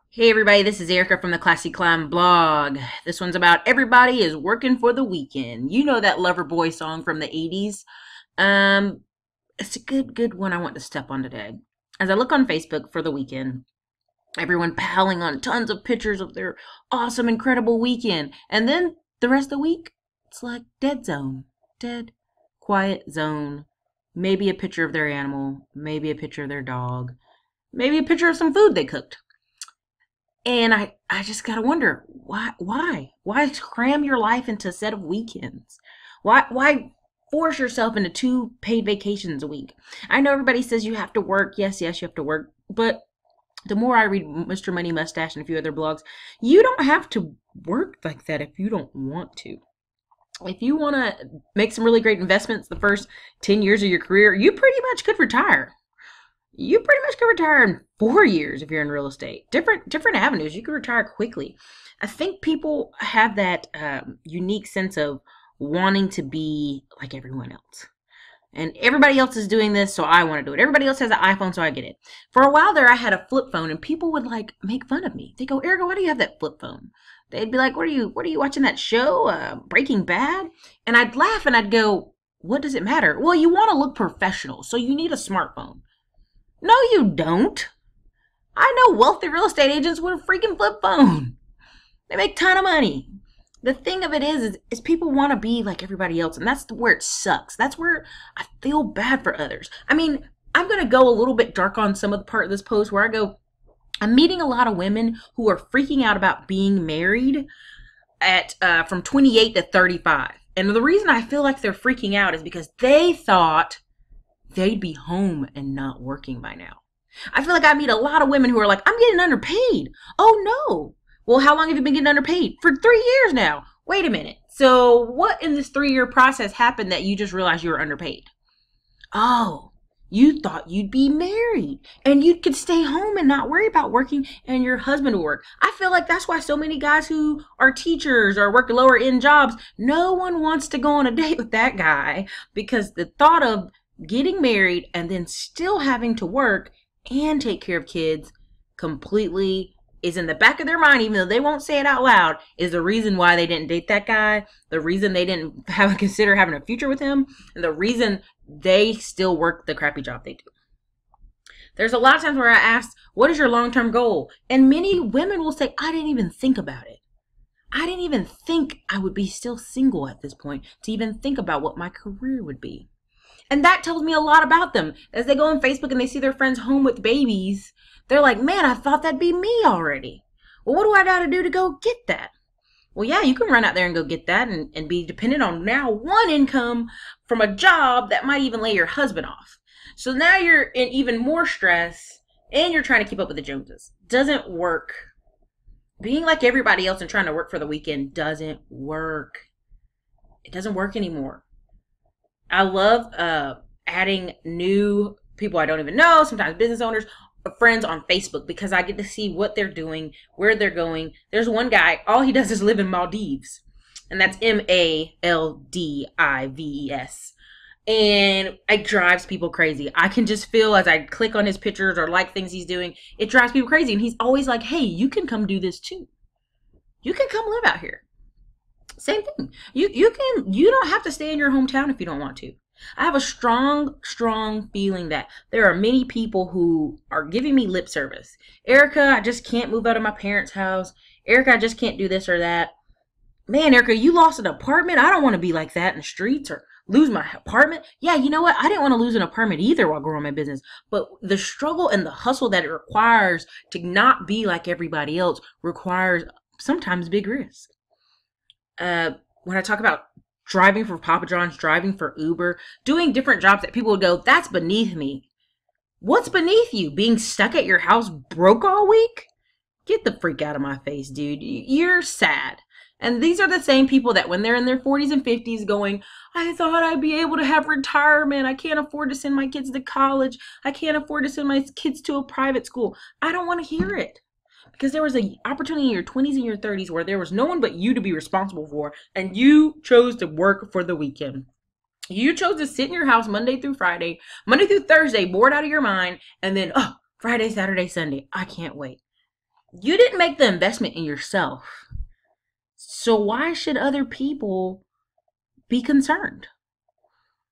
Hey everybody, this is Erica from the Classy Climb blog. This one's about everybody is working for the weekend. You know that Loverboy song from the 80s? Um, it's a good one I want to step on today. As I look on Facebook for the weekend, everyone piling on tons of pictures of their awesome, incredible weekend. And then the rest of the week, it's like dead zone. Dead, quiet zone. Maybe a picture of their animal, maybe a picture of their dog, maybe a picture of some food they cooked. And I just gotta wonder why cram your life into a set of weekends? Why force yourself into two paid vacations a week? I know everybody says you have to work. Yes, you have to work. But the more I read Mr. Money Mustache and a few other blogs, you don't have to work like that if you don't want to. If you want to make some really great investments the first 10 years of your career, you pretty much could retire. You pretty much could retire in 4 years if you're in real estate. Different avenues. You could retire quickly. I think people have that unique sense of wanting to be like everyone else. And everybody else is doing this, so I want to do it. Everybody else has an iPhone, so I get it. For a while there, I had a flip phone, and people would like make fun of me. They go, "Erica, why do you have that flip phone?" They'd be like, "What are you watching that show, Breaking Bad?" And I'd laugh and I'd go, "What does it matter?" Well, you want to look professional, so you need a smartphone. No, you don't. I know wealthy real estate agents with a freaking flip phone. They make a ton of money. The thing of it is people want to be like everybody else, and that's where it sucks. That's where I feel bad for others. I mean, I'm going to go a little bit dark on some of the part of this post where I go, I'm meeting a lot of women who are freaking out about being married at from 28 to 35. And the reason I feel like they're freaking out is because they thought they'd be home and not working by now. I feel like I meet a lot of women who are like, I'm getting underpaid. Oh no. Well, how long have you been getting underpaid? For 3 years now. Wait a minute. So what in this 3 year process happened that you just realized you were underpaid? Oh, you thought you'd be married and you could stay home and not worry about working and your husband would work. I feel like that's why so many guys who are teachers or work lower end jobs, no one wants to go on a date with that guy because the thought of getting married and then still having to work and take care of kids completely is in the back of their mind, even though they won't say it out loud, is the reason why they didn't date that guy, the reason they didn't consider having a future with him, and the reason they still work the crappy job they do. There's a lot of times where I ask, what is your long-term goal? And many women will say, I didn't even think about it. I didn't even think I would be still single at this point to even think about what my career would be. And that tells me a lot about them. As they go on Facebook and they see their friends home with babies, they're like, man, I thought that'd be me already. Well, what do I got to do to go get that? Well, yeah, you can run out there and go get that and be dependent on now one income from a job that might even lay your husband off. So now you're in even more stress and you're trying to keep up with the Joneses. Doesn't work. Being like everybody else and trying to work for the weekend doesn't work. It doesn't work anymore. I love adding new people I don't even know, sometimes business owners, or friends on Facebook because I get to see what they're doing, where they're going. There's one guy, all he does is live in Maldives, and that's Maldives. And it drives people crazy. I can just feel as I click on his pictures or like things he's doing, it drives people crazy. And he's always like, hey, you can come do this too. You can come live out here. Same thing. You don't have to stay in your hometown if you don't want to. I have a strong feeling that there are many people who are giving me lip service. Erica, I just can't move out of my parents' house. Erica, I just can't do this or that. Man, Erica, you lost an apartment. I don't want to be like that in the streets or lose my apartment. Yeah, you know what? I didn't want to lose an apartment either while growing my business. But the struggle and the hustle that it requires to not be like everybody else requires sometimes big risk. When I talk about driving for Papa John's, driving for Uber, doing different jobs that people would go, that's beneath me. What's beneath you? Being stuck at your house broke all week? Get the freak out of my face, dude. You're sad. And these are the same people that when they're in their 40s and 50s going, I thought I'd be able to have retirement. I can't afford to send my kids to college. I can't afford to send my kids to a private school. I don't want to hear it. Because there was an opportunity in your 20s and your 30s where there was no one but you to be responsible for, and you chose to work for the weekend. You chose to sit in your house Monday through Thursday, bored out of your mind, and then, oh, Friday, Saturday, Sunday, I can't wait. You didn't make the investment in yourself. So why should other people be concerned?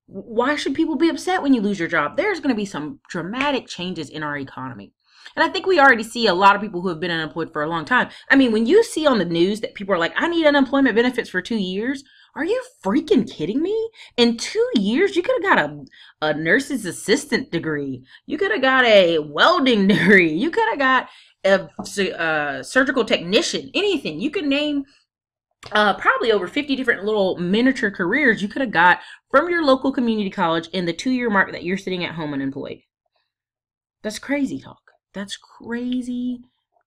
Why should people be upset when you lose your job? There's going to be some dramatic changes in our economy. And I think we already see a lot of people who have been unemployed for a long time. I mean, when you see on the news that people are like, I need unemployment benefits for 2 years, are you freaking kidding me? In 2 years, you could have got a nurse's assistant degree. You could have got a welding degree. You could have got a surgical technician, anything. You could name probably over 50 different little miniature careers you could have got from your local community college in the 2 year mark that you're sitting at home unemployed. That's crazy talk. That's crazy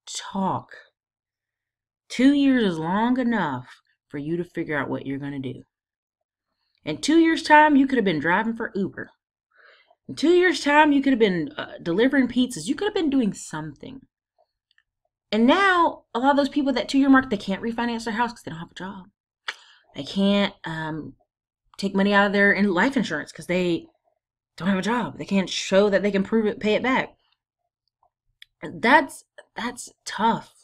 talk. 2 years is long enough for you to figure out what you're going to do. In 2 years' time, you could have been driving for Uber. In 2 years' time, you could have been delivering pizzas. You could have been doing something. And now, a lot of those people that 2 year mark, they can't refinance their house because they don't have a job. They can't take money out of their life insurance because they don't have a job. They can't show that they can prove it, pay it back. That's tough.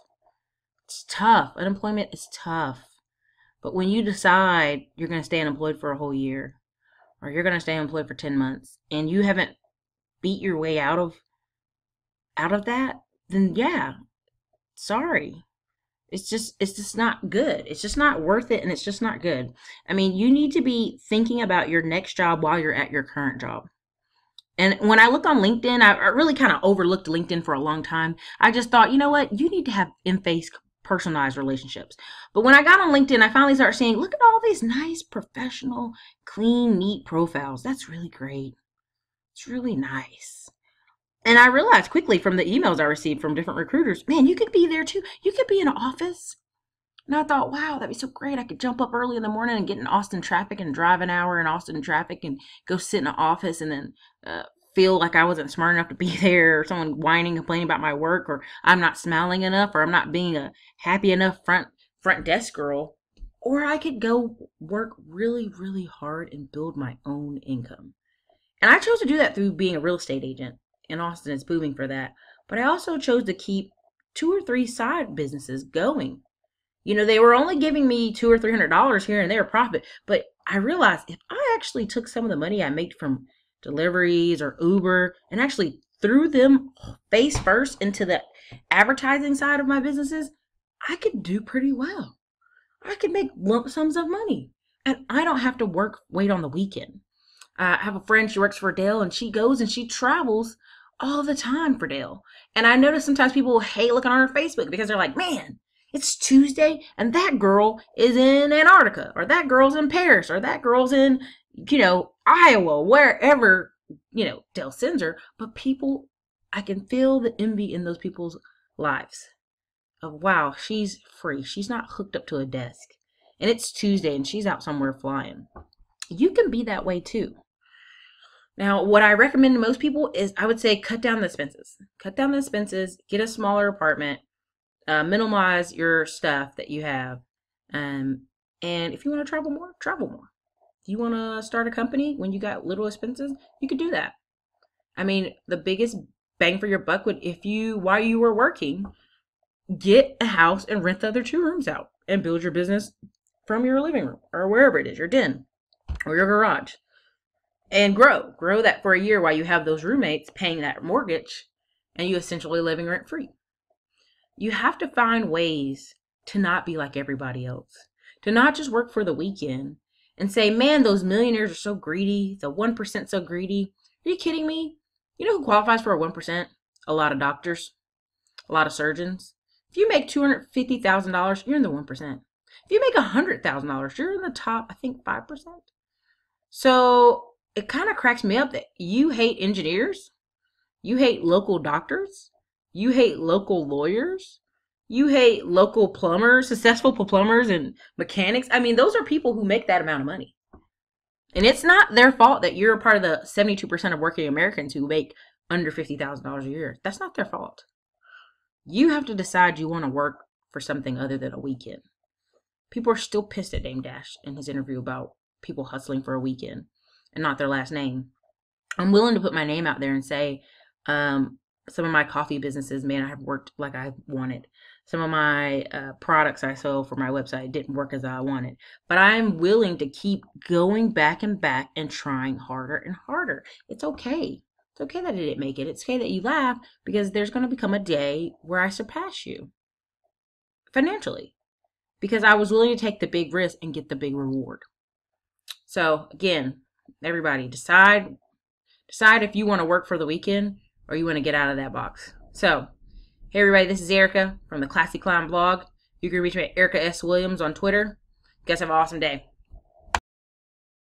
It's tough. Unemployment is tough. But when you decide you're going to stay unemployed for a whole year, or you're going to stay unemployed for 10 months, and you haven't beat your way out of that, then yeah, sorry. It's just not good. It's just not worth it, and it's just not good. I mean, you need to be thinking about your next job while you're at your current job. And when I look on LinkedIn, I really kind of overlooked LinkedIn for a long time. I just thought, you know what? You need to have in-face personalized relationships. But when I got on LinkedIn, I finally started seeing, look at all these nice, professional, clean, neat profiles. That's really great. It's really nice. And I realized quickly from the emails I received from different recruiters, man, you could be there too. You could be in an office. And I thought, wow, that'd be so great. I could jump up early in the morning and get in Austin traffic and drive an hour in Austin traffic and go sit in an office and then feel like I wasn't smart enough to be there, or someone whining, complaining about my work, or I'm not smiling enough, or I'm not being a happy enough front desk girl. Or I could go work really, really hard and build my own income. And I chose to do that through being a real estate agent. And Austin is booming for that. But I also chose to keep 2 or 3 side businesses going. You know, they were only giving me $200 or $300 here and there profit, but I realized if I actually took some of the money I made from deliveries or Uber and actually threw them face first into the advertising side of my businesses, I could do pretty well. I could make lump sums of money, and I don't have to wait on the weekend. I have a friend, she works for Dell, and she goes and she travels all the time for Dell. And I notice sometimes people hate looking on her Facebook because they're like, man, it's Tuesday and that girl is in Antarctica, or that girl's in Paris, or that girl's in, Iowa, wherever, Dell sends her. But people, I can feel the envy in those people's lives of, wow, she's free. She's not hooked up to a desk. And it's Tuesday and she's out somewhere flying. You can be that way too. Now, what I recommend to most people is, I would say, cut down the expenses. Cut down the expenses, get a smaller apartment, minimize your stuff that you have. And if you want to travel more, travel more. If you want to start a company when you got little expenses, you could do that. I mean, the biggest bang for your buck would, while you were working, get a house and rent the other 2 rooms out and build your business from your living room or wherever it is, your den or your garage. And grow that for a year while you have those roommates paying that mortgage and you essentially living rent free. You have to find ways to not be like everybody else, to not just work for the weekend and say, man, those millionaires are so greedy, the 1% so greedy. Are you kidding me? You know who qualifies for a 1%? A lot of doctors, a lot of surgeons. If you make $250,000, you're in the 1%. If you make $100,000, you're in the top, I think, 5%. So it kind of cracks me up that you hate engineers, you hate local doctors, you hate local lawyers, you hate local plumbers, successful plumbers and mechanics. I mean, those are people who make that amount of money. And it's not their fault that you're a part of the 72% of working Americans who make under $50,000 a year. That's not their fault. You have to decide you want to work for something other than a weekend. People are still pissed at Dame Dash in his interview about people hustling for a weekend and not their last name. I'm willing to put my name out there and say, Some of my coffee businesses may not have worked like I wanted. Some of my products I sold for my website didn't work as I wanted. But I'm willing to keep going back and back and trying harder and harder. It's okay. It's okay that I didn't make it. It's okay that you laugh, because there's going to become a day where I surpass you financially, because I was willing to take the big risk and get the big reward. So again, everybody decide if you want to work for the weekend or you want to get out of that box. So, hey everybody, this is Erica from the Classy Clown blog. You can reach me at Erica S. Williams on Twitter. You guys have an awesome day.